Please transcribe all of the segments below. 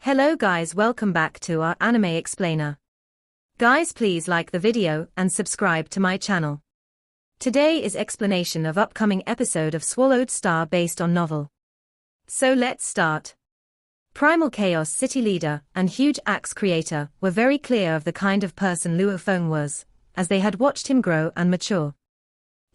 Hello guys, welcome back to our anime explainer. Guys, please like the video and subscribe to my channel. Today is explanation of upcoming episode of Swallowed Star based on novel. So let's start. Primal Chaos City leader and Huge Axe creator were very clear of the kind of person Luo Feng was, as they had watched him grow and mature.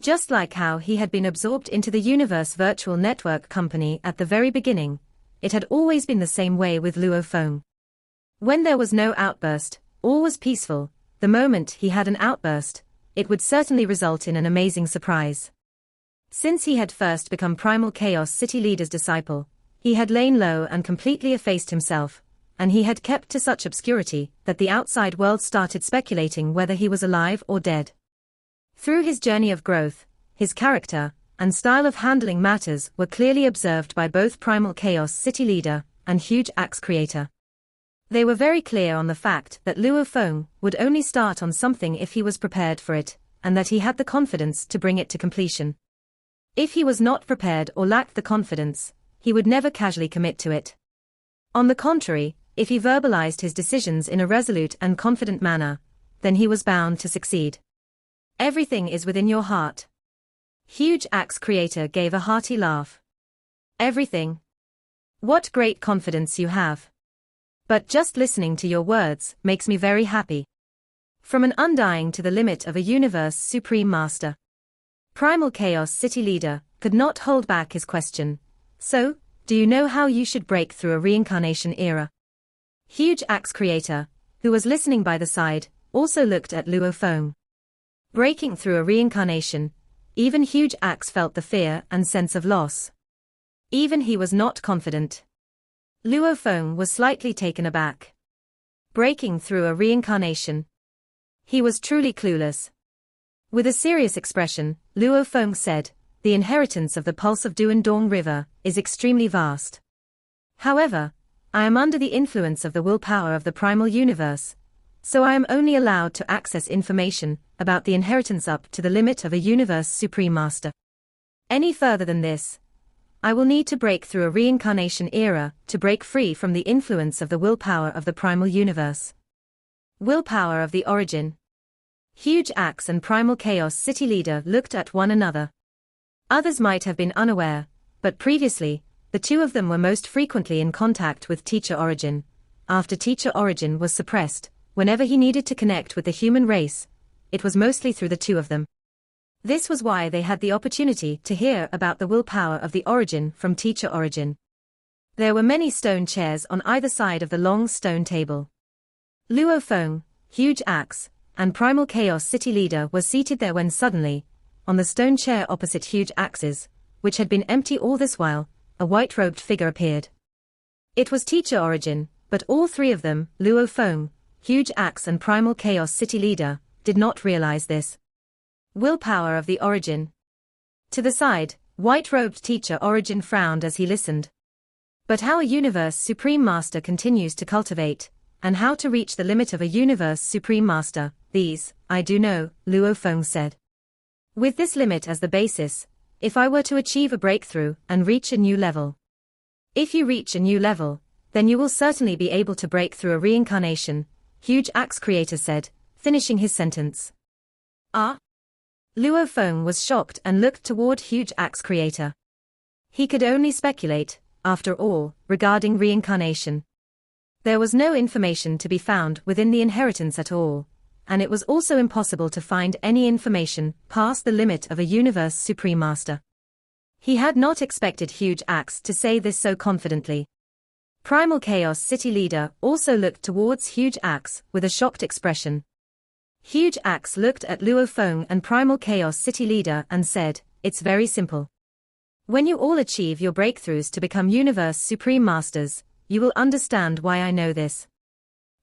Just like how he had been absorbed into the Universe Virtual Network company at the very beginning, it had always been the same way with Luo Feng. When there was no outburst, all was peaceful. The moment he had an outburst, it would certainly result in an amazing surprise. Since he had first become Primal Chaos City leader's disciple, he had lain low and completely effaced himself, and he had kept to such obscurity that the outside world started speculating whether he was alive or dead. Through his journey of growth, his character and style of handling matters were clearly observed by both Primal Chaos City leader and Huge Axe creator. They were very clear on the fact that Luo Feng would only start on something if he was prepared for it, and that he had the confidence to bring it to completion. If he was not prepared or lacked the confidence, he would never casually commit to it. On the contrary, if he verbalized his decisions in a resolute and confident manner, then he was bound to succeed. Everything is within your heart. Huge Axe creator gave a hearty laugh. Everything? What great confidence you have. But just listening to your words makes me very happy. From an undying to the limit of a universe supreme master. Primal Chaos City leader could not hold back his question. So, do you know how you should break through a reincarnation era? Huge Axe creator, who was listening by the side, also looked at Luo Feng. Breaking through a reincarnation. Even Huge Axe felt the fear and sense of loss. Even he was not confident. Luo Feng was slightly taken aback. Breaking through a reincarnation. He was truly clueless. With a serious expression, Luo Feng said, "The inheritance of the pulse of Duan Dong River is extremely vast. However, I am under the influence of the willpower of the primal universe, so I am only allowed to access information about the inheritance up to the limit of a universe supreme master. Any further than this, I will need to break through a reincarnation era to break free from the influence of the willpower of the primal universe." Willpower of the origin. Huge Axe and Primal Chaos City leader looked at one another. Others might have been unaware, but previously, the two of them were most frequently in contact with Teacher Origin. After Teacher Origin was suppressed, whenever he needed to connect with the human race, it was mostly through the two of them. This was why they had the opportunity to hear about the willpower of the origin from Teacher Origin. There were many stone chairs on either side of the long stone table. Luo Feng, Huge Axe, and Primal Chaos City leader were seated there when suddenly, on the stone chair opposite Huge Axe's, which had been empty all this while, a white-robed figure appeared. It was Teacher Origin, but all three of them, Luo Feng, Huge Axe and Primal Chaos City leader, did not realize this. Willpower of the origin. To the side, white-robed Teacher Origin frowned as he listened. But how a universe supreme master continues to cultivate, and how to reach the limit of a universe supreme master, these, I do know, Luo Feng said. With this limit as the basis, if I were to achieve a breakthrough and reach a new level. If you reach a new level, then you will certainly be able to break through a reincarnation, Huge Axe creator said, finishing his sentence. Ah? Luo Feng was shocked and looked toward Huge Axe creator. He could only speculate, after all, regarding reincarnation. There was no information to be found within the inheritance at all, and it was also impossible to find any information past the limit of a universe supreme master. He had not expected Huge Axe to say this so confidently. Primal Chaos City leader also looked towards Huge Axe with a shocked expression. Huge Axe looked at Luo Feng and Primal Chaos City leader and said, "It's very simple. When you all achieve your breakthroughs to become universe supreme masters, you will understand why I know this.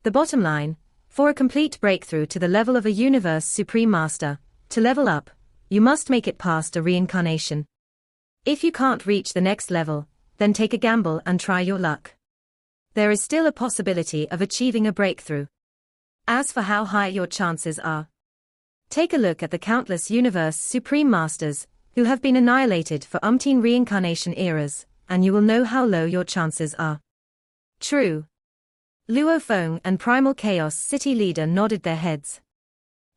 The bottom line, for a complete breakthrough to the level of a universe supreme master, to level up, you must make it past a reincarnation. If you can't reach the next level, then take a gamble and try your luck. There is still a possibility of achieving a breakthrough. As for how high your chances are, take a look at the countless universe supreme masters who have been annihilated for umpteen reincarnation eras, and you will know how low your chances are." True. Luo Feng and Primal Chaos City leader nodded their heads.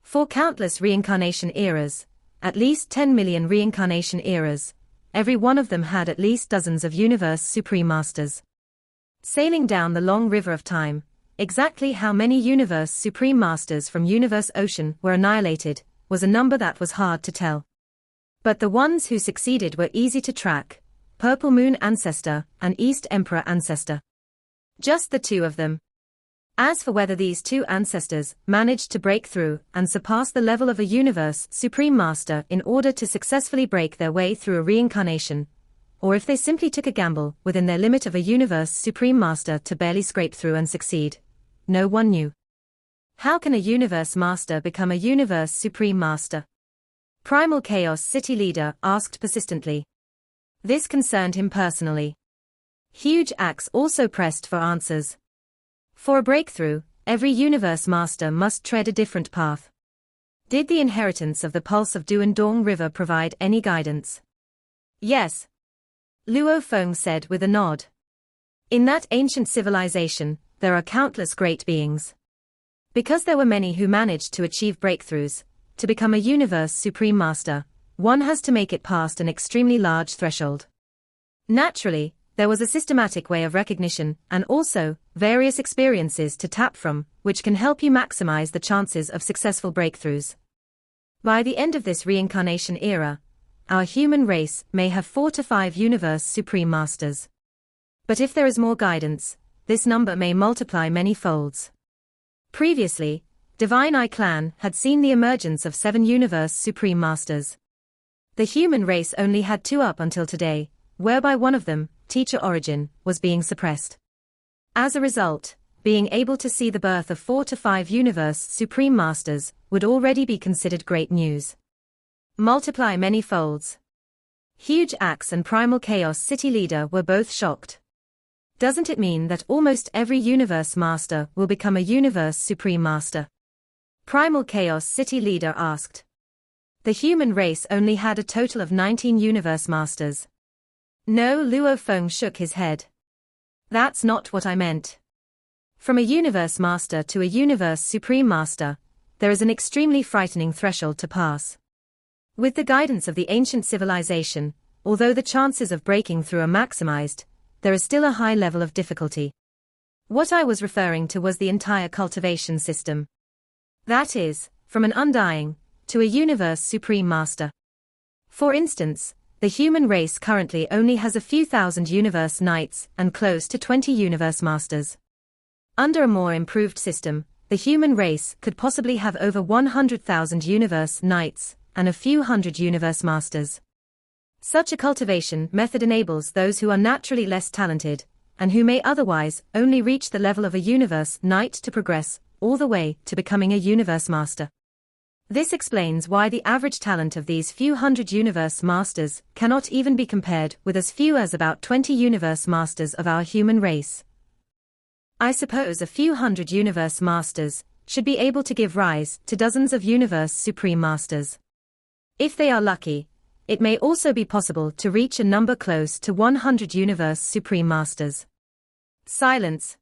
For countless reincarnation eras, at least 10 million reincarnation eras, every one of them had at least dozens of Universe Supreme Masters. Sailing down the long river of time, exactly how many Universe Supreme Masters from Universe Ocean were annihilated was a number that was hard to tell. But the ones who succeeded were easy to track: Purple Moon Ancestor and East Emperor Ancestor. Just the two of them. As for whether these two ancestors managed to break through and surpass the level of a Universe Supreme Master in order to successfully break their way through a reincarnation, or if they simply took a gamble within their limit of a Universe Supreme Master to barely scrape through and succeed, no one knew. How can a Universe Master become a Universe Supreme Master? Primal Chaos City leader asked persistently. This concerned him personally. Huge Axe also pressed for answers. For a breakthrough, every Universe Master must tread a different path. Did the inheritance of the Pulse of Duandong River provide any guidance? Yes. Luo Feng said with a nod. In that ancient civilization, there are countless great beings. Because there were many who managed to achieve breakthroughs, to become a Universe Supreme Master, one has to make it past an extremely large threshold. Naturally, there was a systematic way of recognition and also various experiences to tap from, which can help you maximize the chances of successful breakthroughs. By the end of this reincarnation era, our human race may have 4 to 5 Universe Supreme Masters. But if there is more guidance, this number may multiply many folds. Previously, Divine Eye Clan had seen the emergence of 7 Universe Supreme Masters. The human race only had 2 up until today, whereby one of them, Teacher Origin, was being suppressed. As a result, being able to see the birth of 4 to 5 Universe Supreme Masters would already be considered great news. Multiply many folds. Huge Axe and Primal Chaos City leader were both shocked. Doesn't it mean that almost every Universe Master will become a Universe Supreme Master? Primal Chaos City leader asked. The human race only had a total of 19 Universe Masters. No, Luo Feng shook his head. That's not what I meant. From a Universe Master to a Universe Supreme Master, there is an extremely frightening threshold to pass. With the guidance of the ancient civilization, although the chances of breaking through are maximized, there is still a high level of difficulty. What I was referring to was the entire cultivation system. That is, from an undying to a Universe Supreme Master. For instance, the human race currently only has a few thousand Universe Knights and close to 20 Universe Masters. Under a more improved system, the human race could possibly have over 100,000 Universe Knights and a few hundred Universe Masters. Such a cultivation method enables those who are naturally less talented, and who may otherwise only reach the level of a Universe Knight to progress all the way to becoming a Universe Master. This explains why the average talent of these few hundred Universe Masters cannot even be compared with as few as about 20 Universe Masters of our human race. I suppose a few hundred Universe Masters should be able to give rise to dozens of Universe Supreme Masters. If they are lucky, it may also be possible to reach a number close to 100 Universe Supreme Masters. Silence.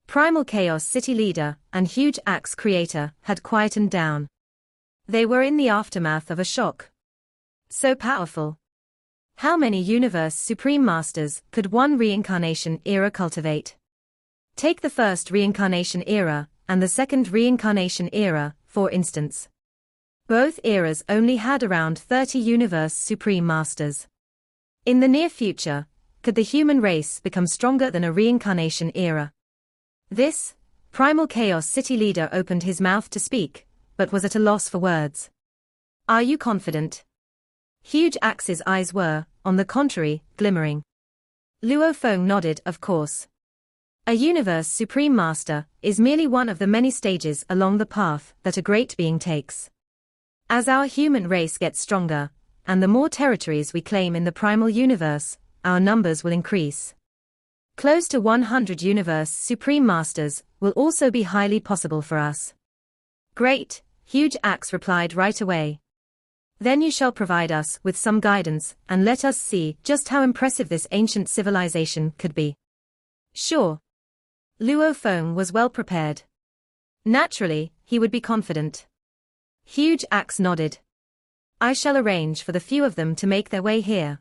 Primal Chaos City leader and Huge Axe creator had quietened down. They were in the aftermath of a shock. So powerful. How many Universe Supreme Masters could one reincarnation era cultivate? Take the first reincarnation era and the second reincarnation era, for instance. Both eras only had around 30 Universe Supreme Masters. In the near future, could the human race become stronger than a reincarnation era? This, Primal Chaos City leader opened his mouth to speak, but was at a loss for words. Are you confident? Huge Axe's eyes were, on the contrary, glimmering. Luo Feng nodded, of course. A Universe Supreme Master is merely one of the many stages along the path that a great being takes. As our human race gets stronger, and the more territories we claim in the primal universe, our numbers will increase. Close to 100 Universe Supreme Masters will also be highly possible for us. Great, Huge Axe replied right away. Then you shall provide us with some guidance and let us see just how impressive this ancient civilization could be. Sure. Luo Feng was well prepared. Naturally, he would be confident. Huge Axe nodded. I shall arrange for the few of them to make their way here.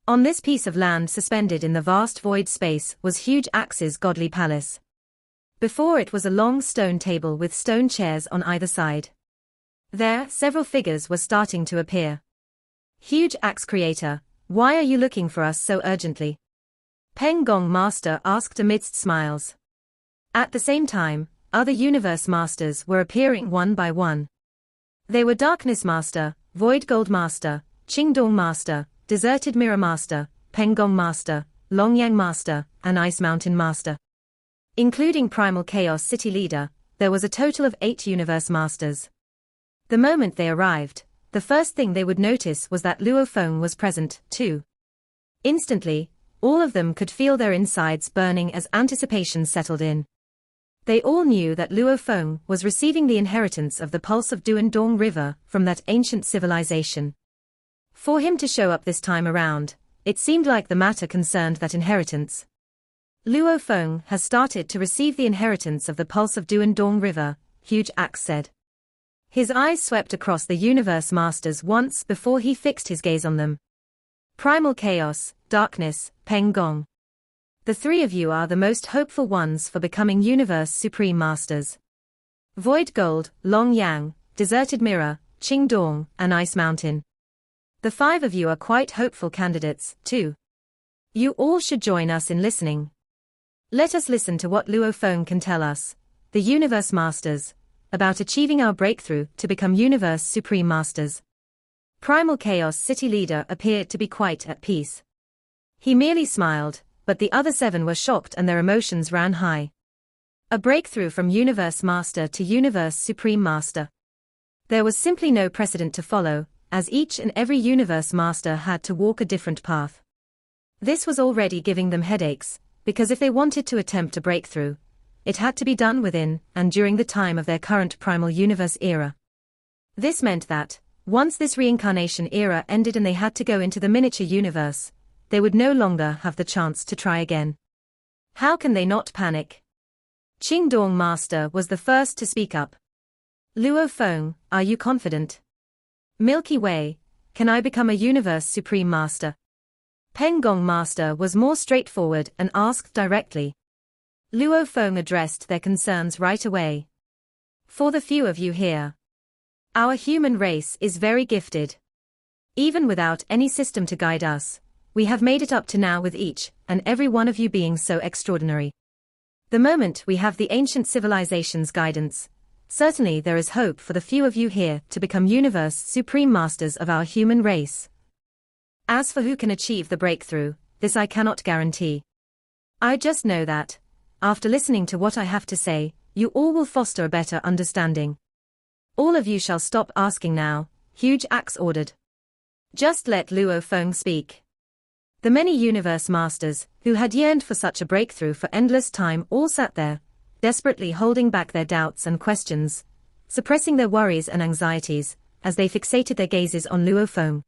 On this piece of land suspended in the vast void space was Huge Axe's godly palace. Before it was a long stone table with stone chairs on either side. There, several figures were starting to appear. Huge Axe Creator, why are you looking for us so urgently? Peng Gong Master asked amidst smiles. At the same time, other Universe Masters were appearing one by one. They were Darkness Master, Void Gold Master, Qingdong Master, Deserted Mirror Master, Peng Gong Master, Longyang Master, and Ice Mountain Master. Including Primal Chaos City Leader, there was a total of 8 Universe Masters. The moment they arrived, the first thing they would notice was that Luo Feng was present, too. Instantly, all of them could feel their insides burning as anticipation settled in. They all knew that Luo Feng was receiving the inheritance of the pulse of Duandong River from that ancient civilization. For him to show up this time around, it seemed like the matter concerned that inheritance. Luo Feng has started to receive the inheritance of the pulse of Duandong River, Huge Axe said. His eyes swept across the Universe Masters once before he fixed his gaze on them. Primal Chaos, Darkness, Peng Gong. The 3 of you are the most hopeful ones for becoming Universe Supreme Masters. Void Gold, Long Yang, Deserted Mirror, Qingdong, and Ice Mountain. The 5 of you are quite hopeful candidates, too. You all should join us in listening. Let us listen to what Luo Feng can tell us, the Universe Masters, about achieving our breakthrough to become Universe Supreme Masters. Primal Chaos City Leader appeared to be quite at peace. He merely smiled, but the other 7 were shocked and their emotions ran high. A breakthrough from Universe Master to Universe Supreme Master. There was simply no precedent to follow, as each and every Universe Master had to walk a different path. This was already giving them headaches, because if they wanted to attempt a breakthrough, it had to be done within and during the time of their current Primal Universe era. This meant that, once this reincarnation era ended and they had to go into the miniature universe, they would no longer have the chance to try again. How can they not panic? Qingdong Master was the first to speak up. Luo Feng, are you confident? Milky Way, can I become a Universe Supreme Master? Peng Gong Master was more straightforward and asked directly. Luo Feng addressed their concerns right away. For the few of you here, our human race is very gifted. Even without any system to guide us, we have made it up to now with each and every one of you being so extraordinary. The moment we have the ancient civilization's guidance, certainly there is hope for the few of you here to become Universe Supreme Masters of our human race. As for who can achieve the breakthrough, this I cannot guarantee. I just know that, after listening to what I have to say, you all will foster a better understanding. All of you shall stop asking now, Huge Axe ordered. Just let Luo Feng speak. The many Universe Masters, who had yearned for such a breakthrough for endless time, all sat there, desperately holding back their doubts and questions, suppressing their worries and anxieties, as they fixated their gazes on Luo Feng.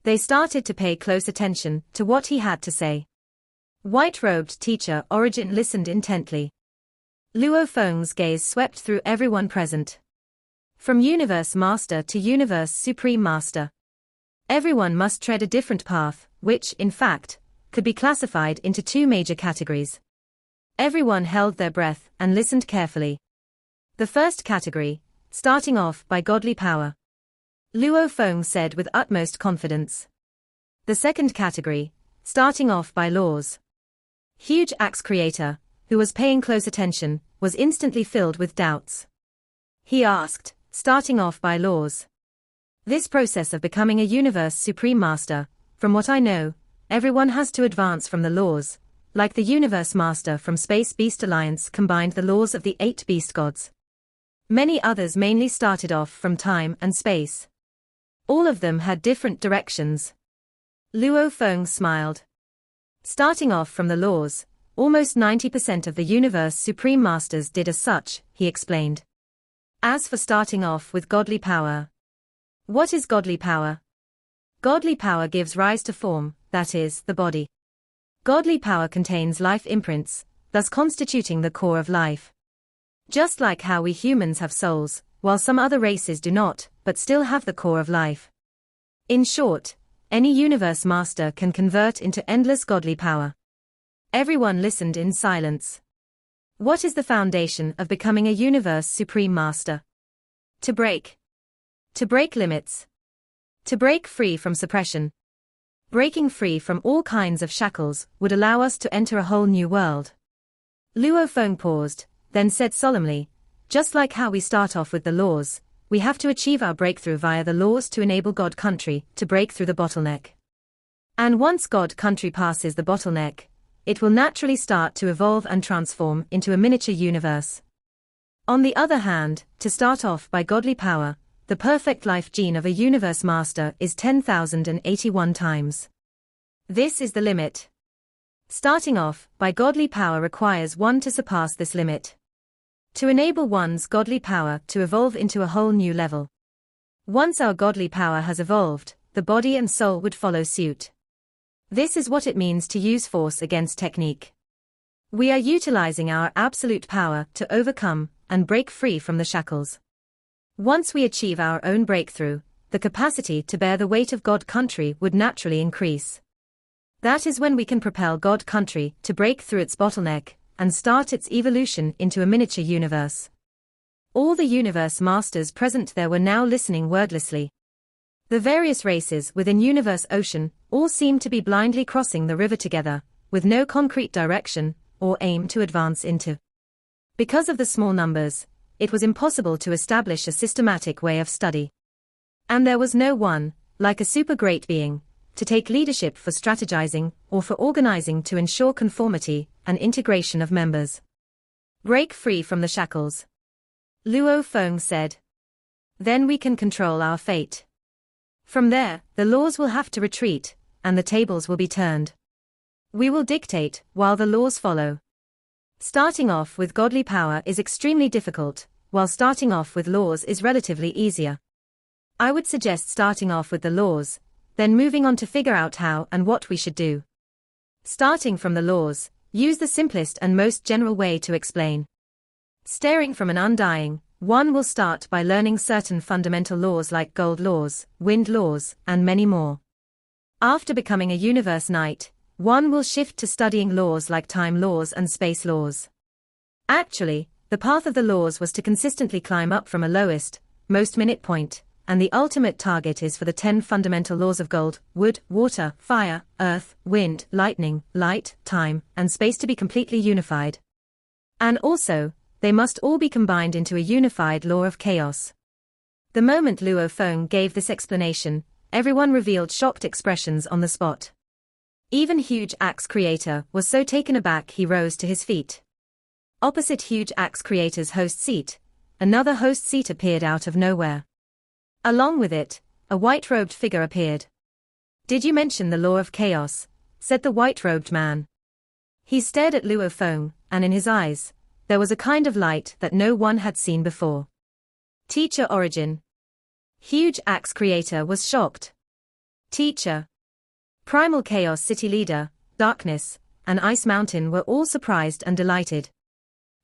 They started to pay close attention to what he had to say. White-robed teacher Origin listened intently. Luo Feng's gaze swept through everyone present. From Universe Master to Universe Supreme Master. Everyone must tread a different path, which, in fact, could be classified into 2 major categories. Everyone held their breath and listened carefully. The first category, starting off by godly power. Luo Feng said with utmost confidence. The second category, starting off by laws. Huge Axe Creator, who was paying close attention, was instantly filled with doubts. He asked, starting off by laws. This process of becoming a Universe Supreme Master, from what I know, everyone has to advance from the laws, like the Universe Master from Space Beast Alliance combined the laws of the 8 Beast Gods. Many others mainly started off from time and space. All of them had different directions. Luo Feng smiled. Starting off from the laws, almost 90% of the Universe Supreme Masters did as such, he explained. As for starting off with godly power. What is godly power? Godly power gives rise to form, that is, the body. Godly power contains life imprints, thus constituting the core of life. Just like how we humans have souls, while some other races do not, but still have the core of life. In short, any universe master can convert into endless godly power. Everyone listened in silence. What is the foundation of becoming a universe supreme master? To break limits. To break free from suppression. Breaking free from all kinds of shackles would allow us to enter a whole new world. Luo Feng paused, then said solemnly, just like how we start off with the laws, we have to achieve our breakthrough via the laws to enable God Country to break through the bottleneck. And once God Country passes the bottleneck, it will naturally start to evolve and transform into a miniature universe. On the other hand, to start off by godly power, the perfect life gene of a universe master is 10,081 times. This is the limit. Starting off by godly power requires one to surpass this limit. To enable one's godly power to evolve into a whole new level. Once our godly power has evolved, the body and soul would follow suit. This is what it means to use force against technique. We are utilizing our absolute power to overcome and break free from the shackles. Once we achieve our own breakthrough, the capacity to bear the weight of God Country would naturally increase. That is when we can propel God Country to break through its bottleneck and start its evolution into a miniature universe. All the universe masters present there were now listening wordlessly. The various races within Universe Ocean all seemed to be blindly crossing the river together, with no concrete direction or aim to advance into. Because of the small numbers, it was impossible to establish a systematic way of study. And there was no one, like a super great being, to take leadership for strategizing or for organizing to ensure conformity and integration of members. Break free from the shackles. Luo Feng said. Then we can control our fate. From there, the laws will have to retreat, and the tables will be turned. We will dictate while the laws follow. Starting off with godly power is extremely difficult, while starting off with laws is relatively easier. I would suggest starting off with the laws, then moving on to figure out how and what we should do. Starting from the laws, use the simplest and most general way to explain. Staring from an undying, one will start by learning certain fundamental laws like gold laws, wind laws, and many more. After becoming a universe knight, one will shift to studying laws like time laws and space laws. Actually, the path of the laws was to consistently climb up from a lowest, most minute point, and the ultimate target is for the 10 fundamental laws of gold, wood, water, fire, earth, wind, lightning, light, time, and space to be completely unified. And also, they must all be combined into a unified law of chaos. The moment Luo Feng gave this explanation, everyone revealed shocked expressions on the spot. Even Huge Axe Creator was so taken aback he rose to his feet. Opposite Huge Axe Creator's host seat, another host seat appeared out of nowhere. Along with it, a white-robed figure appeared. "Did you mention the law of chaos?" said the white-robed man. He stared at Luo Feng, and in his eyes, there was a kind of light that no one had seen before. Teacher Origin. Huge Axe Creator was shocked. Teacher. Primal Chaos City Leader, Darkness, and Ice Mountain were all surprised and delighted.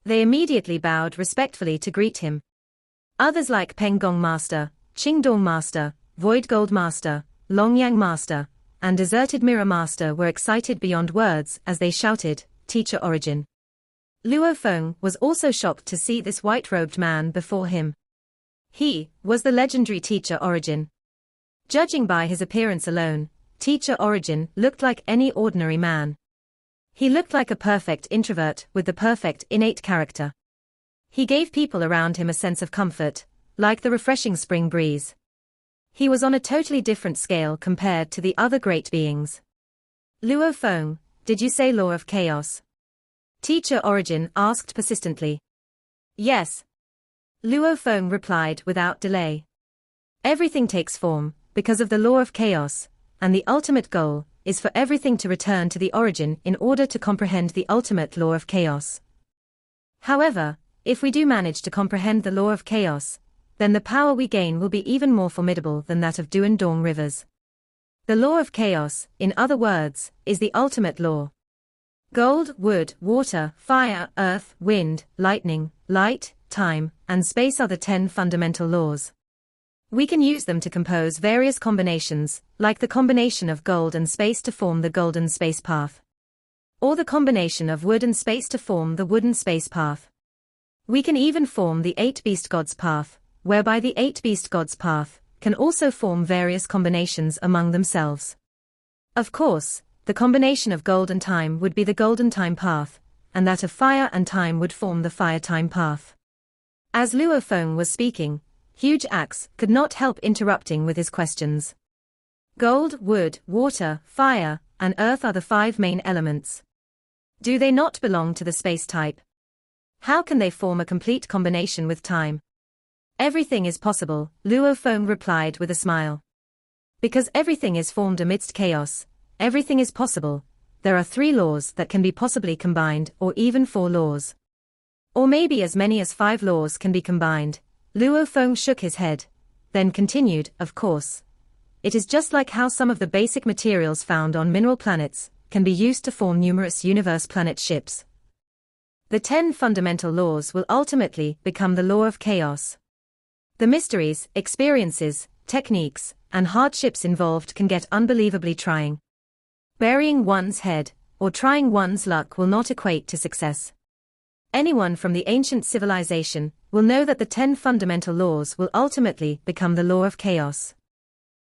They immediately bowed respectfully to greet him. Others like Peng Gong Master, Qingdong Master, Void Gold Master, Longyang Master, and Deserted Mirror Master were excited beyond words as they shouted, "Teacher Origin." Luo Feng was also shocked to see this white-robed man before him. He was the legendary Teacher Origin. Judging by his appearance alone, Teacher Origin looked like any ordinary man. He looked like a perfect introvert with the perfect innate character. He gave people around him a sense of comfort, like the refreshing spring breeze. He was on a totally different scale compared to the other great beings. "Luo Feng, did you say law of chaos?" Teacher Origin asked persistently. "Yes." Luo Feng replied without delay. Everything takes form because of the law of chaos, and the ultimate goal is for everything to return to the origin in order to comprehend the ultimate law of chaos. However, if we do manage to comprehend the law of chaos, then the power we gain will be even more formidable than that of Du and Dong rivers. The law of chaos, in other words, is the ultimate law. Gold, wood, water, fire, earth, wind, lightning, light, time, and space are the 10 fundamental laws. We can use them to compose various combinations, like the combination of gold and space to form the golden space path, or the combination of wood and space to form the wooden space path. We can even form the 8 beast gods path, whereby the 8 beast gods path can also form various combinations among themselves. Of course, the combination of gold and time would be the golden time path, and that of fire and time would form the fire time path. As Luo Feng was speaking, Huge Axe could not help interrupting with his questions. Gold, wood, water, fire, and earth are the 5 main elements. Do they not belong to the space type? How can they form a complete combination with time? Everything is possible, Luo Feng replied with a smile. Because everything is formed amidst chaos, everything is possible. There are 3 laws that can be possibly combined, or even 4 laws. Or maybe as many as 5 laws can be combined. Luo Feng shook his head, then continued, of course. It is just like how some of the basic materials found on mineral planets can be used to form numerous universe planet ships. The 10 fundamental laws will ultimately become the law of chaos. The mysteries, experiences, techniques, and hardships involved can get unbelievably trying. Burying one's head, or trying one's luck will not equate to success. Anyone from the ancient civilization will know that the 10 fundamental laws will ultimately become the law of chaos.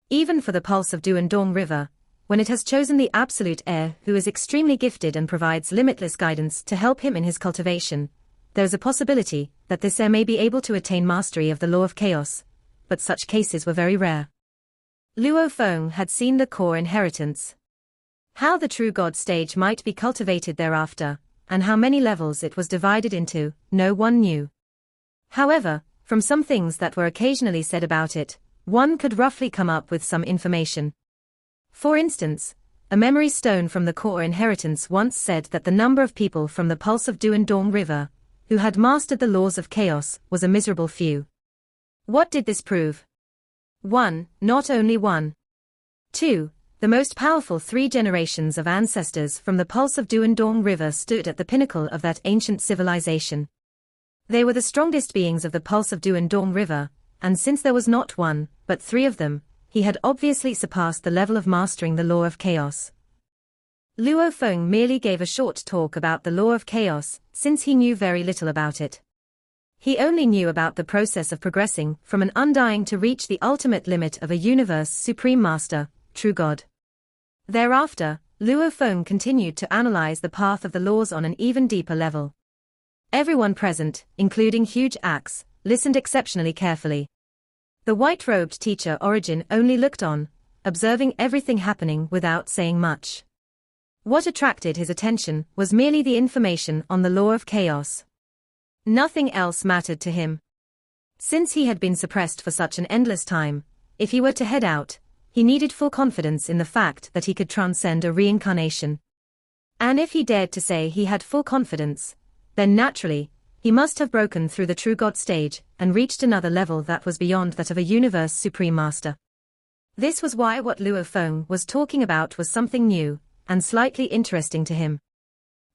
Even for the pulse of Duandong River, when it has chosen the absolute heir who is extremely gifted and provides limitless guidance to help him in his cultivation, there is a possibility that this heir may be able to attain mastery of the law of chaos, but such cases were very rare. Luo Feng had seen the core inheritance. How the true God stage might be cultivated thereafter, and how many levels it was divided into, no one knew. However, from some things that were occasionally said about it, one could roughly come up with some information. For instance, a memory stone from the core inheritance once said that the number of people from the pulse of Duandong River who had mastered the laws of chaos was a miserable few. What did this prove? 1. Not only 1. 2. The most powerful 3 generations of ancestors from the pulse of Duandong River stood at the pinnacle of that ancient civilization. They were the strongest beings of the pulse of Duandong River, and since there was not 1, but 3 of them, he had obviously surpassed the level of mastering the law of chaos. Luo Feng merely gave a short talk about the law of chaos, since he knew very little about it. He only knew about the process of progressing from an undying to reach the ultimate limit of a universe supreme master, true God. Thereafter, Luo Feng continued to analyze the path of the laws on an even deeper level. Everyone present, including Huge Axe, listened exceptionally carefully. The white-robed teacher Origin only looked on, observing everything happening without saying much. What attracted his attention was merely the information on the law of chaos. Nothing else mattered to him. Since he had been suppressed for such an endless time, if he were to head out, he needed full confidence in the fact that he could transcend a reincarnation. And if he dared to say he had full confidence, then naturally, he must have broken through the true God stage and reached another level that was beyond that of a universe supreme master. This was why what Luo Feng was talking about was something new and slightly interesting to him.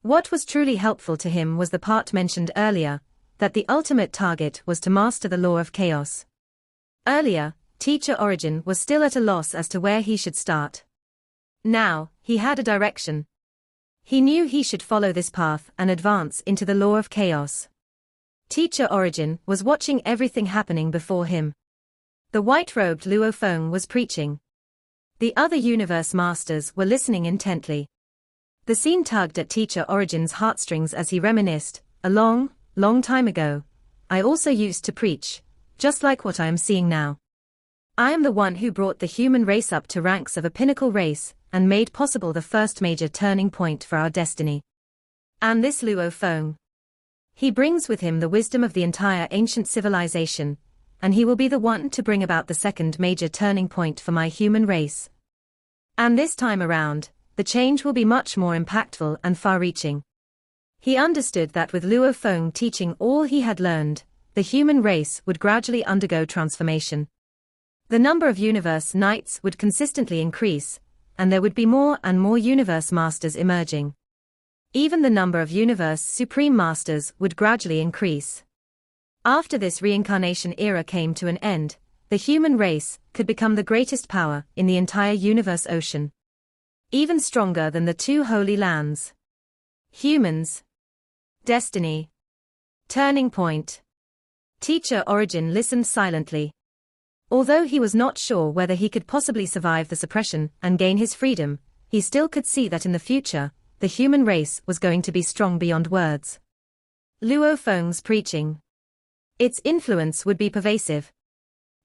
What was truly helpful to him was the part mentioned earlier, that the ultimate target was to master the law of chaos. Earlier, Teacher Origin was still at a loss as to where he should start. Now, he had a direction. He knew he should follow this path and advance into the law of chaos. Teacher Origin was watching everything happening before him. The white-robed Luo Feng was preaching. The other universe masters were listening intently. The scene tugged at Teacher Origin's heartstrings as he reminisced, a long, long time ago, I also used to preach, just like what I am seeing now. I am the one who brought the human race up to ranks of a pinnacle race and made possible the first major turning point for our destiny. And this Luo Feng. He brings with him the wisdom of the entire ancient civilization, and he will be the one to bring about the second major turning point for my human race. And this time around, the change will be much more impactful and far-reaching. He understood that with Luo Feng teaching all he had learned, the human race would gradually undergo transformation. The number of universe knights would consistently increase, and there would be more and more universe masters emerging. Even the number of Universe Supreme Masters would gradually increase. After this reincarnation era came to an end, the human race could become the greatest power in the entire universe ocean. Even stronger than the two holy lands. Humans. Destiny. Turning point. Teacher Origin listened silently. Although he was not sure whether he could possibly survive the suppression and gain his freedom, he still could see that in the future, the human race was going to be strong beyond words. Luo Feng's preaching. Its influence would be pervasive.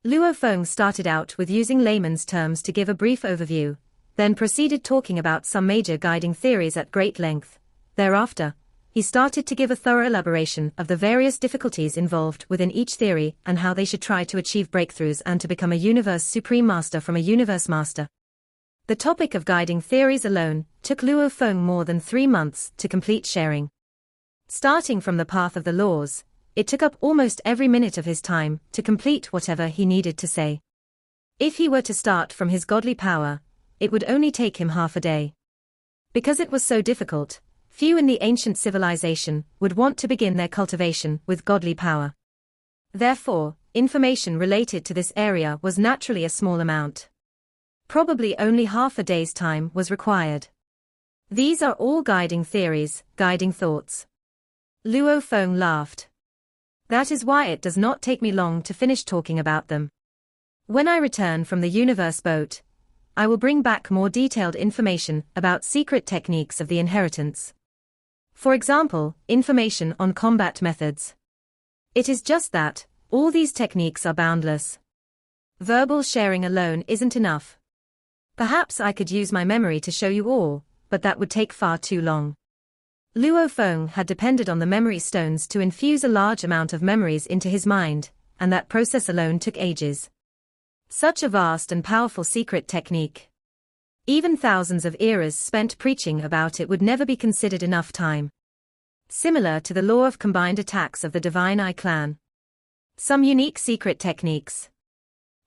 Luo Feng started out with using layman's terms to give a brief overview, then proceeded talking about some major guiding theories at great length. Thereafter, he started to give a thorough elaboration of the various difficulties involved within each theory and how they should try to achieve breakthroughs and to become a Universe Supreme Master from a Universe Master. The topic of guiding theories alone took Luo Feng more than 3 months to complete sharing. Starting from the path of the laws, it took up almost every minute of his time to complete whatever he needed to say. If he were to start from his godly power, it would only take him half a day. Because it was so difficult, few in the ancient civilization would want to begin their cultivation with godly power. Therefore, information related to this area was naturally a small amount. Probably only half a day's time was required. These are all guiding theories, guiding thoughts. Luo Feng laughed. That is why it does not take me long to finish talking about them. When I return from the universe boat, I will bring back more detailed information about secret techniques of the inheritance. For example, information on combat methods. It is just that, all these techniques are boundless. Verbal sharing alone isn't enough. Perhaps I could use my memory to show you all, but that would take far too long. Luo Feng had depended on the memory stones to infuse a large amount of memories into his mind, and that process alone took ages. Such a vast and powerful secret technique. Even thousands of eras spent preaching about it would never be considered enough time. Similar to the law of combined attacks of the Divine Eye clan. Some unique secret techniques.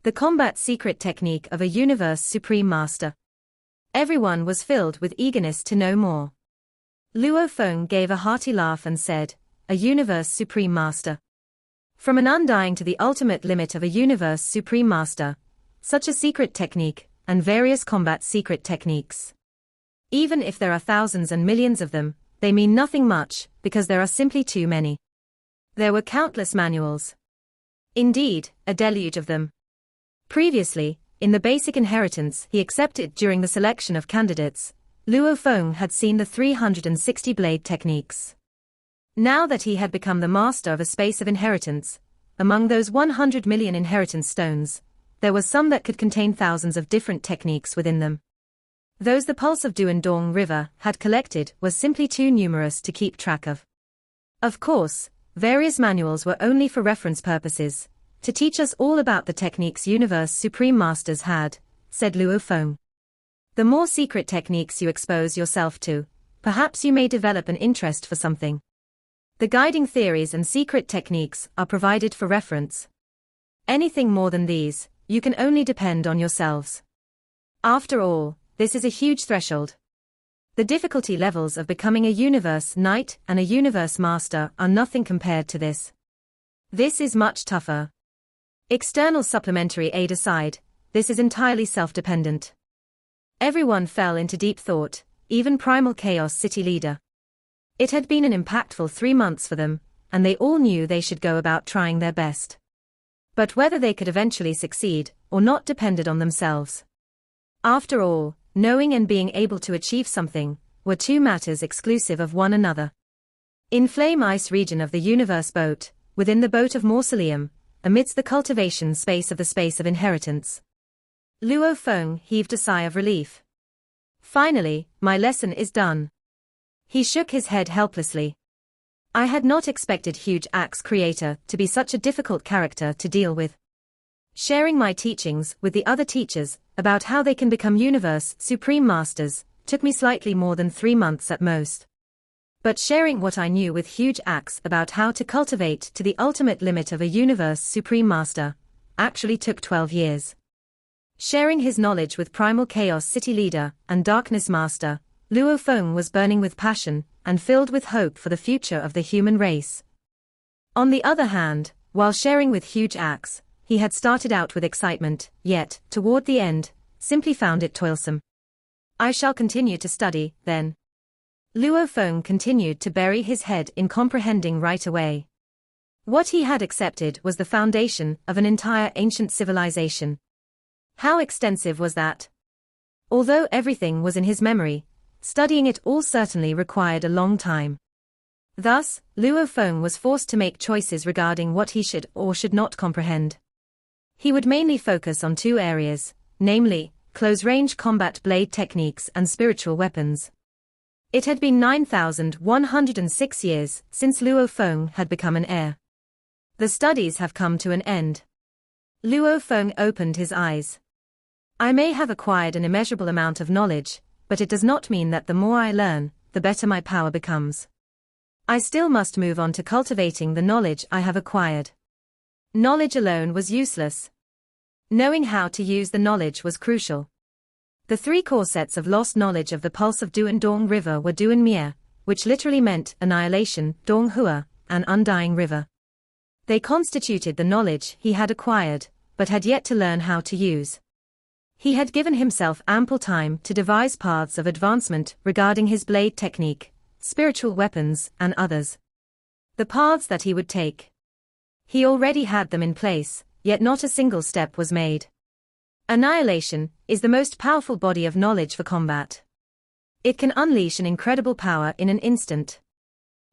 The combat secret technique of a Universe Supreme Master. Everyone was filled with eagerness to know more. Luo Feng gave a hearty laugh and said, "A Universe Supreme Master. From an undying to the ultimate limit of a Universe Supreme Master, such a secret technique, and various combat secret techniques. Even if there are thousands and millions of them, they mean nothing much, because there are simply too many. There were countless manuals. Indeed, a deluge of them. Previously, in the basic inheritance he accepted during the selection of candidates, Luo Feng had seen the 360 blade techniques. Now that he had become the master of a space of inheritance, among those 100 million inheritance stones, there was some that could contain thousands of different techniques within them. Those the pulse of Duandong River had collected were simply too numerous to keep track of. Of course, various manuals were only for reference purposes, to teach us all about the techniques Universe Supreme Masters had, said Luo Feng. The more secret techniques you expose yourself to, perhaps you may develop an interest for something. The guiding theories and secret techniques are provided for reference. Anything more than these, you can only depend on yourselves. After all, this is a huge threshold. The difficulty levels of becoming a Universe Knight and a Universe Master are nothing compared to this. This is much tougher. External supplementary aid aside, this is entirely self-dependent. Everyone fell into deep thought, even Primal Chaos City leader. It had been an impactful 3 months for them, and they all knew they should go about trying their best. But whether they could eventually succeed, or not depended on themselves. After all, knowing and being able to achieve something, were two matters exclusive of one another. In Flame Ice region of the Universe boat, within the boat of Mausoleum, amidst the cultivation space of the space of inheritance. Luo Feng heaved a sigh of relief. Finally, my lesson is done. He shook his head helplessly. I had not expected Huge Axe Creator to be such a difficult character to deal with. Sharing my teachings with the other teachers about how they can become Universe Supreme Masters took me slightly more than 3 months at most. But sharing what I knew with Huge Axe about how to cultivate to the ultimate limit of a Universe Supreme Master actually took 12 years. Sharing his knowledge with Primal Chaos City leader and Darkness Master, Luo Feng was burning with passion and filled with hope for the future of the human race. On the other hand, while sharing with Huge Axe, he had started out with excitement, yet, toward the end, simply found it toilsome. I shall continue to study, then. Luo Feng continued to bury his head in comprehending right away. What he had accepted was the foundation of an entire ancient civilization. How extensive was that? Although everything was in his memory, studying it all certainly required a long time. Thus, Luo Feng was forced to make choices regarding what he should or should not comprehend. He would mainly focus on two areas, namely, close-range combat blade techniques and spiritual weapons. It had been 9,106 years since Luo Feng had become an heir. The studies have come to an end. Luo Feng opened his eyes. I may have acquired an immeasurable amount of knowledge, but it does not mean that the more I learn, the better my power becomes. I still must move on to cultivating the knowledge I have acquired. Knowledge alone was useless. Knowing how to use the knowledge was crucial. The three core sets of lost knowledge of the pulse of Du and Dong River were Du and Mie, which literally meant annihilation, Dong Hua, an undying river. They constituted the knowledge he had acquired, but had yet to learn how to use. He had given himself ample time to devise paths of advancement regarding his blade technique, spiritual weapons, and others. The paths that he would take. He already had them in place, yet not a single step was made. Annihilation is the most powerful body of knowledge for combat. It can unleash an incredible power in an instant.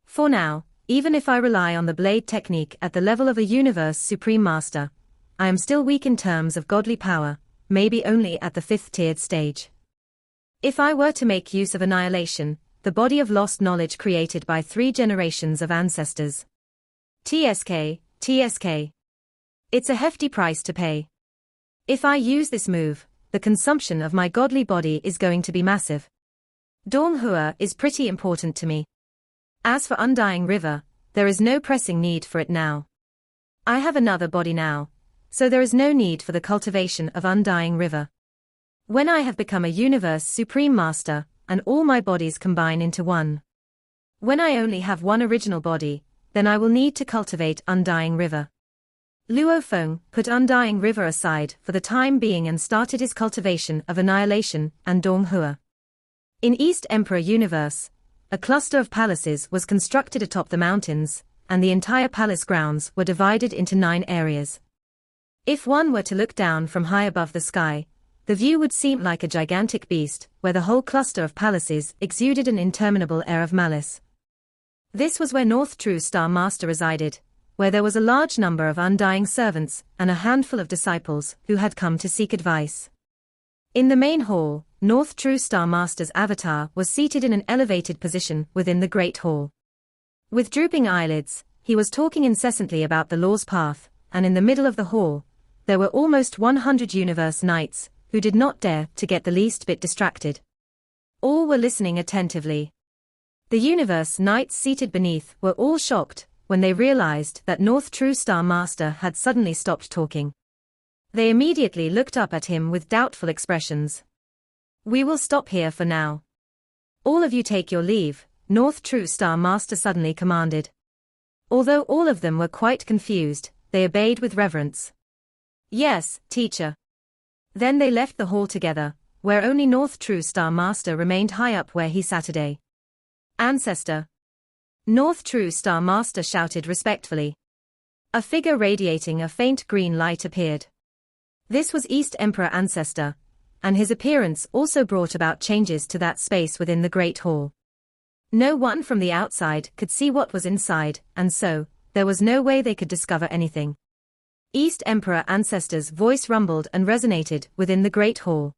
For now, even if I rely on the blade technique at the level of a universe supreme master, I am still weak in terms of godly power, maybe only at the 5th-tiered stage. If I were to make use of annihilation, the body of lost knowledge created by 3 generations of ancestors. TSK. It's a hefty price to pay. If I use this move, the consumption of my godly body is going to be massive. Dong Hua is pretty important to me. As for Undying River, there is no pressing need for it now. I have another body now, so there is no need for the cultivation of Undying River. When I have become a universe supreme master, and all my bodies combine into one. When I only have one original body, then I will need to cultivate Undying River. Luo Feng put Undying River aside for the time being and started his cultivation of Annihilation and Dong Hua. In East Emperor Universe, a cluster of palaces was constructed atop the mountains, and the entire palace grounds were divided into 9 areas. If one were to look down from high above the sky, the view would seem like a gigantic beast, where the whole cluster of palaces exuded an interminable air of malice. This was where North True Star Master resided, where there was a large number of undying servants and a handful of disciples who had come to seek advice. In the main hall, North True Star Master's avatar was seated in an elevated position within the Great Hall. With drooping eyelids, he was talking incessantly about the law's path, and in the middle of the hall, there were almost 100 Universe Knights, who did not dare to get the least bit distracted. All were listening attentively. The Universe Knights seated beneath were all shocked when they realized that North True Star Master had suddenly stopped talking. They immediately looked up at him with doubtful expressions. "We will stop here for now. All of you take your leave," North True Star Master suddenly commanded. Although all of them were quite confused, they obeyed with reverence. "Yes, teacher." Then they left the hall together, where only North True Star Master remained high up where he sat today. "Ancestor." North True Star Master shouted respectfully. A figure radiating a faint green light appeared. This was East Emperor Ancestor, and his appearance also brought about changes to that space within the Great Hall. No one from the outside could see what was inside, and so, there was no way they could discover anything. East Emperor Ancestor's voice rumbled and resonated within the Great Hall.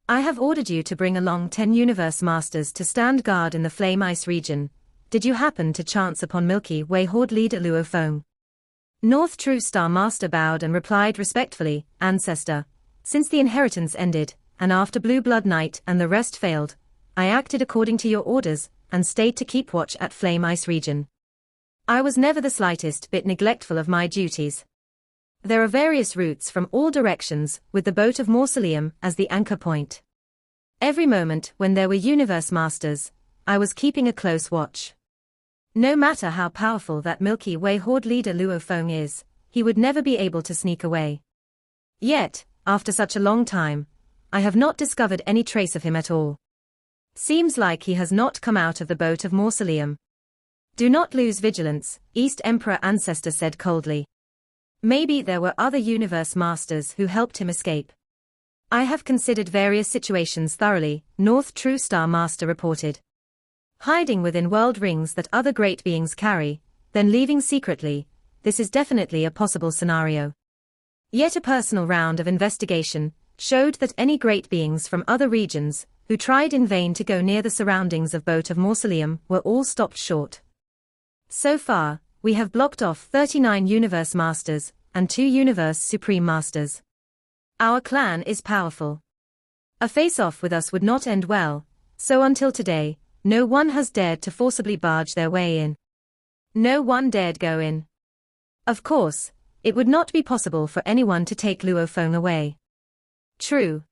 "I have ordered you to bring along 10 Universe Masters to stand guard in the Flame Ice region. Did you happen to chance upon Milky Way Horde leader Luo Feng?" North True Star Master bowed and replied respectfully, "Ancestor, since the inheritance ended, and after Blue Blood Night and the rest failed, I acted according to your orders, and stayed to keep watch at Flame Ice region. I was never the slightest bit neglectful of my duties. There are various routes from all directions, with the boat of Mausoleum as the anchor point. Every moment when there were universe masters, I was keeping a close watch. No matter how powerful that Milky Way horde leader Luo Feng is, he would never be able to sneak away. Yet, after such a long time, I have not discovered any trace of him at all. Seems like he has not come out of the boat of mausoleum. Do not lose vigilance, East Emperor Ancestor said coldly. Maybe there were other universe masters who helped him escape. I have considered various situations thoroughly, North True Star Master reported. Hiding within world rings that other great beings carry, then leaving secretly, this is definitely a possible scenario. Yet a personal round of investigation showed that any great beings from other regions, who tried in vain to go near the surroundings of Boat of Mausoleum, were all stopped short. So far, we have blocked off 39 Universe Masters, and 2 Universe Supreme Masters. Our clan is powerful. A face-off with us would not end well, so until today, no one has dared to forcibly barge their way in. No one dared go in. Of course, it would not be possible for anyone to take Luo Feng away. True.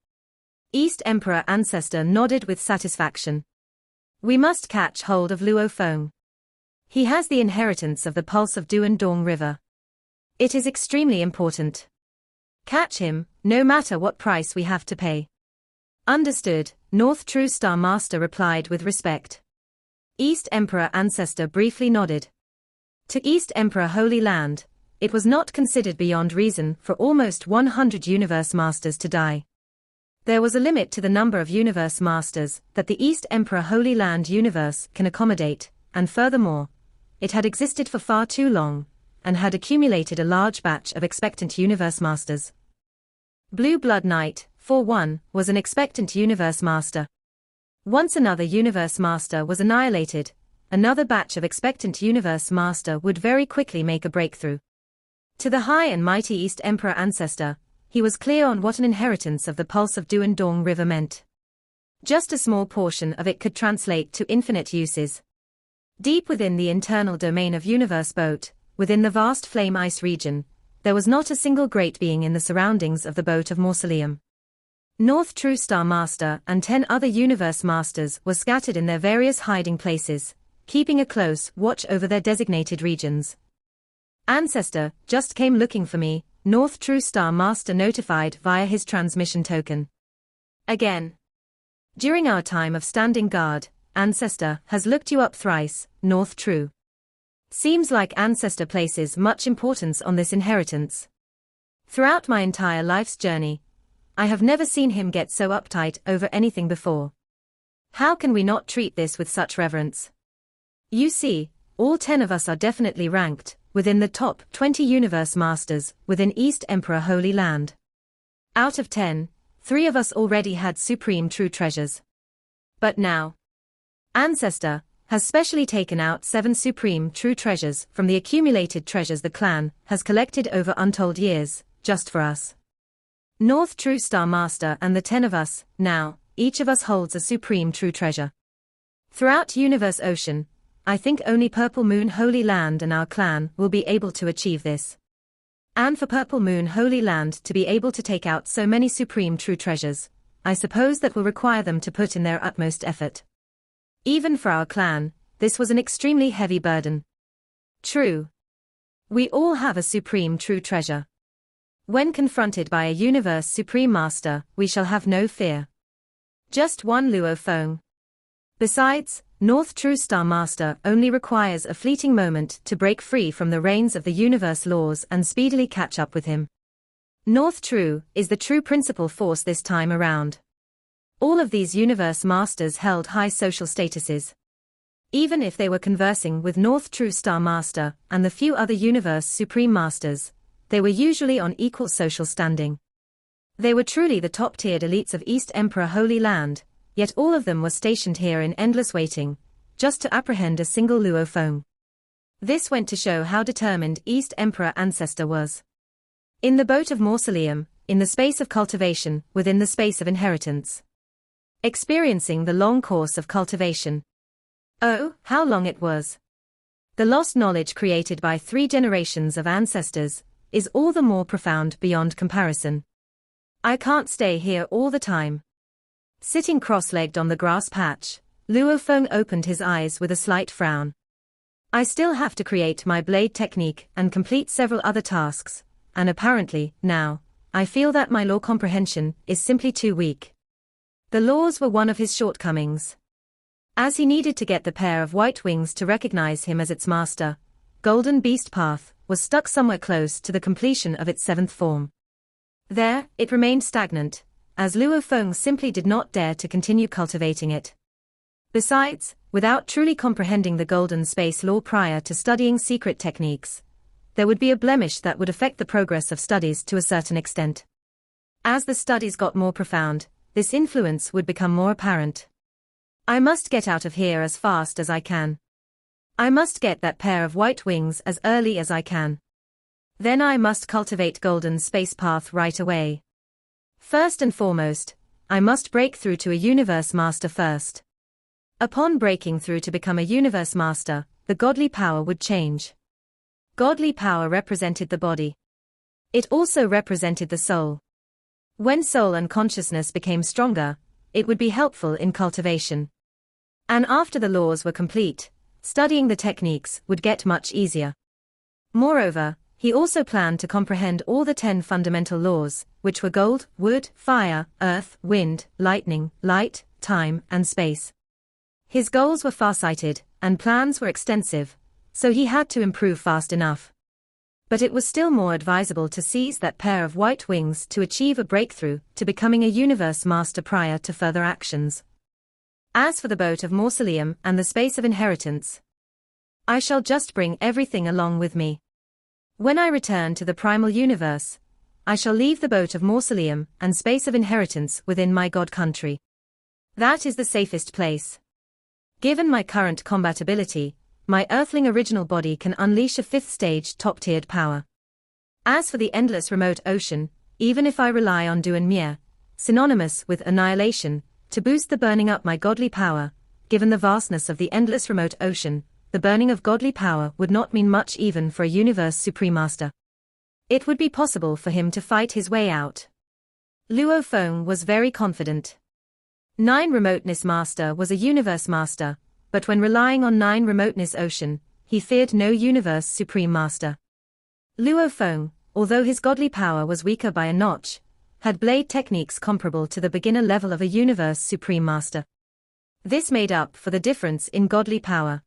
East Emperor Ancestor nodded with satisfaction. We must catch hold of Luo Feng. He has the inheritance of the pulse of Duan Dong River. It is extremely important. Catch him, no matter what price we have to pay. Understood, North True Star Master replied with respect. East Emperor Ancestor briefly nodded. To East Emperor Holy Land, it was not considered beyond reason for almost 100 Universe Masters to die. There was a limit to the number of Universe Masters that the East Emperor Holy Land universe can accommodate, and furthermore, it had existed for far too long, and had accumulated a large batch of expectant Universe Masters. Blue Blood Knight, for one, was an expectant Universe Master. Once another Universe Master was annihilated, another batch of expectant Universe Master would very quickly make a breakthrough. To the high and mighty East Emperor Ancestor, he was clear on what an inheritance of the pulse of Duan Dong River meant. Just a small portion of it could translate to infinite uses. Deep within the internal domain of Universe Boat, within the vast flame ice region, there was not a single great being in the surroundings of the Boat of Mausoleum. North True Star Master and 10 other Universe Masters were scattered in their various hiding places, keeping a close watch over their designated regions. Ancestor just came looking for me, North True Star Master notified via his transmission token. Again. During our time of standing guard, Ancestor has looked you up thrice, North True. Seems like Ancestor places much importance on this inheritance. Throughout my entire life's journey, I have never seen him get so uptight over anything before. How can we not treat this with such reverence? You see, all 10 of us are definitely ranked within the top 20 Universe Masters within East Emperor Holy Land. Out of 10, 3 of us already had supreme true treasures. But now, Ancestor has specially taken out 7 supreme true treasures from the accumulated treasures the clan has collected over untold years, just for us. North True Star Master and the 10 of us, now, each of us holds a supreme true treasure. Throughout Universe Ocean, I think only Purple Moon Holy Land and our clan will be able to achieve this. And for Purple Moon Holy Land to be able to take out so many supreme true treasures, I suppose that will require them to put in their utmost effort. Even for our clan, this was an extremely heavy burden. True. We all have a supreme true treasure. When confronted by a Universe Supreme Master, we shall have no fear. Just one Luo Feng. Besides, North True Star Master only requires a fleeting moment to break free from the reins of the universe laws and speedily catch up with him. North True is the true principal force this time around. All of these Universe Masters held high social statuses. Even if they were conversing with North True Star Master and the few other Universe Supreme Masters, they were usually on equal social standing. They were truly the top-tiered elites of East Emperor Holy Land, yet all of them were stationed here in endless waiting, just to apprehend a single Luo Feng. This went to show how determined East Emperor Ancestor was. In the Boat of Mausoleum, in the space of cultivation, within the space of inheritance. Experiencing the long course of cultivation. Oh, how long it was. The lost knowledge created by 3 generations of ancestors is all the more profound beyond comparison. I can't stay here all the time. Sitting cross-legged on the grass patch, Luo Feng opened his eyes with a slight frown. I still have to create my blade technique and complete several other tasks, and apparently, now, I feel that my law comprehension is simply too weak. The laws were one of his shortcomings. As he needed to get the pair of white wings to recognize him as its master, Golden Beast Path was stuck somewhere close to the completion of its 7th form. There, it remained stagnant, as Luo Feng simply did not dare to continue cultivating it. Besides, without truly comprehending the Golden Space Law prior to studying secret techniques, there would be a blemish that would affect the progress of studies to a certain extent. As the studies got more profound, this influence would become more apparent. I must get out of here as fast as I can. I must get that pair of white wings as early as I can. Then I must cultivate Golden Space Path right away. First and foremost, I must break through to a Universe Master first. Upon breaking through to become a Universe Master, the godly power would change. Godly power represented the body. It also represented the soul. When soul and consciousness became stronger, it would be helpful in cultivation. And after the laws were complete, studying the techniques would get much easier. Moreover, he also planned to comprehend all the 10 fundamental laws, which were gold, wood, fire, earth, wind, lightning, light, time, and space. His goals were far-sighted, and plans were extensive, so he had to improve fast enough. But it was still more advisable to seize that pair of white wings to achieve a breakthrough to becoming a universe master prior to further actions. As for the boat of mausoleum and the space of inheritance, I shall just bring everything along with me. When I return to the primal universe, I shall leave the boat of mausoleum and space of inheritance within my god country. That is the safest place. Given my current combat ability, my earthling original body can unleash a 5th stage top-tiered power. As for the endless remote ocean, even if I rely on Duan Mie, synonymous with annihilation, to boost the burning up my godly power, given the vastness of the endless remote ocean, the burning of godly power would not mean much even for a universe supreme master. It would be possible for him to fight his way out. Luo Feng was very confident. 9 Remoteness Master was a universe master, but when relying on 9 Remoteness Ocean, he feared no universe supreme master. Luo Feng, although his godly power was weaker by a notch, had blade techniques comparable to the beginner level of a universe supreme master. This made up for the difference in godly power.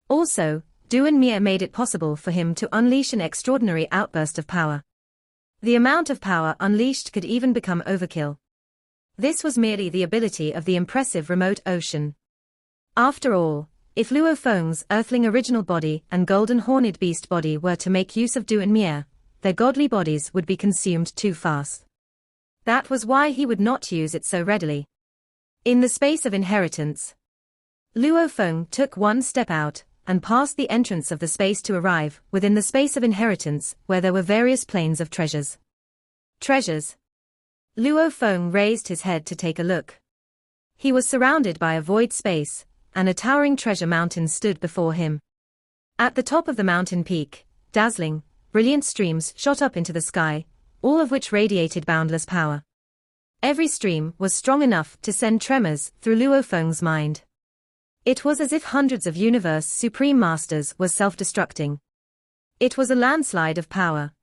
Also, Duan Mie made it possible for him to unleash an extraordinary outburst of power. The amount of power unleashed could even become overkill. This was merely the ability of the impressive remote ocean. After all, if Luo Feng's earthling original body and golden horned beast body were to make use of Duan Mie, their godly bodies would be consumed too fast. That was why he would not use it so readily. In the space of inheritance, Luo Feng took one step out and passed the entrance of the space to arrive within the space of inheritance where there were various planes of treasures. Treasures. Luo Feng raised his head to take a look. He was surrounded by a void space, and a towering treasure mountain stood before him. At the top of the mountain peak, dazzling, brilliant streams shot up into the sky, all of which radiated boundless power. Every stream was strong enough to send tremors through Luo Feng's mind. It was as if hundreds of universe supreme masters were self-destructing. It was a landslide of power.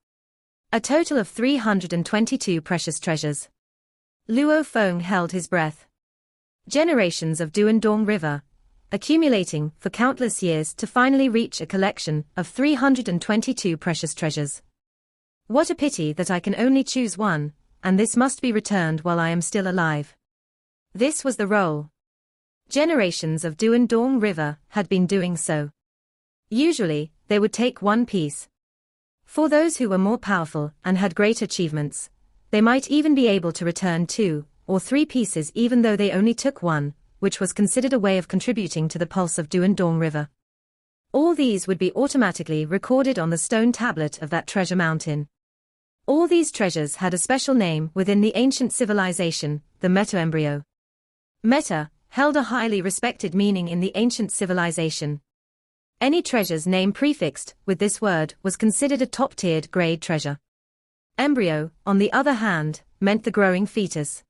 A total of 322 precious treasures. Luo Feng held his breath. Generations of Duandong River, accumulating for countless years to finally reach a collection of 322 precious treasures. What a pity that I can only choose one, and this must be returned while I am still alive. This was the role. Generations of Duandong River had been doing so. Usually, they would take one piece. For those who were more powerful and had great achievements, they might even be able to return 2 or 3 pieces even though they only took one, which was considered a way of contributing to the pulse of Duandong River. All these would be automatically recorded on the stone tablet of that treasure mountain. All these treasures had a special name within the ancient civilization, the meta-embryo. Meta held a highly respected meaning in the ancient civilization. Any treasure's name prefixed with this word was considered a top-tiered grade treasure. Embryo, on the other hand, meant the growing fetus.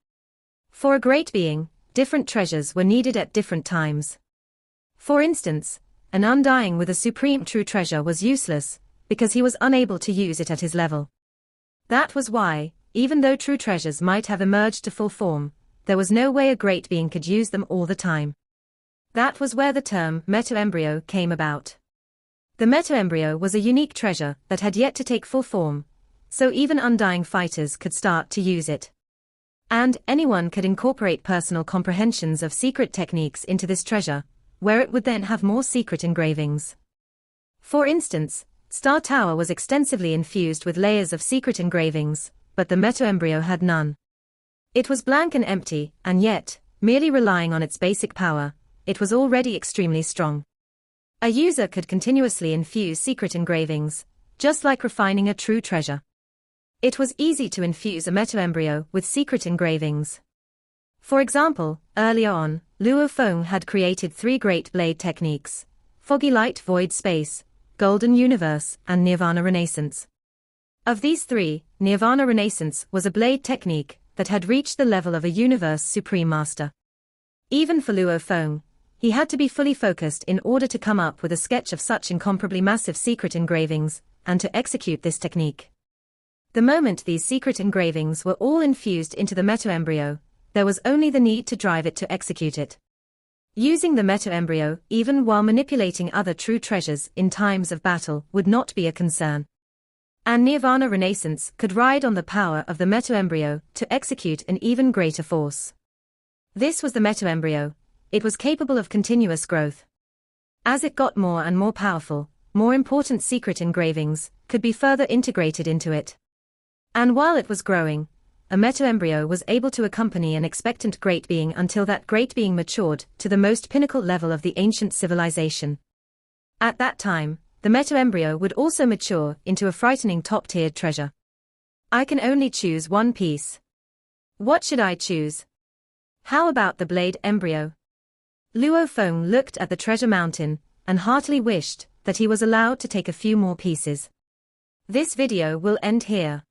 For a great being, different treasures were needed at different times. For instance, an undying with a supreme true treasure was useless, because he was unable to use it at his level. That was why, even though true treasures might have emerged to full form, there was no way a great being could use them all the time. That was where the term meta-embryo came about. The meta-embryo was a unique treasure that had yet to take full form, so even undying fighters could start to use it. And anyone could incorporate personal comprehensions of secret techniques into this treasure, where it would then have more secret engravings. For instance, Star Tower was extensively infused with layers of secret engravings, but the meta-embryo had none. It was blank and empty, and yet, merely relying on its basic power, it was already extremely strong. A user could continuously infuse secret engravings, just like refining a true treasure. It was easy to infuse a meta-embryo with secret engravings. For example, earlier on, Luo Feng had created 3 great blade techniques: Foggy Light Void Space, Golden Universe, and Nirvana Renaissance. Of these 3, Nirvana Renaissance was a blade technique that had reached the level of a Universe Supreme Master. Even for Luo Feng, he had to be fully focused in order to come up with a sketch of such incomparably massive secret engravings, and to execute this technique. The moment these secret engravings were all infused into the meta-embryo, there was only the need to drive it to execute it. Using the meta-embryo, even while manipulating other true treasures in times of battle, would not be a concern. And Nirvana Renaissance could ride on the power of the meta-embryo to execute an even greater force. This was the meta-embryo. It was capable of continuous growth. As it got more and more powerful, more important secret engravings could be further integrated into it. And while it was growing, a meta-embryo was able to accompany an expectant great being until that great being matured to the most pinnacle level of the ancient civilization. At that time, the meta-embryo would also mature into a frightening top-tiered treasure. I can only choose one piece. What should I choose? How about the blade embryo? Luo Feng looked at the treasure mountain and heartily wished that he was allowed to take a few more pieces. This video will end here.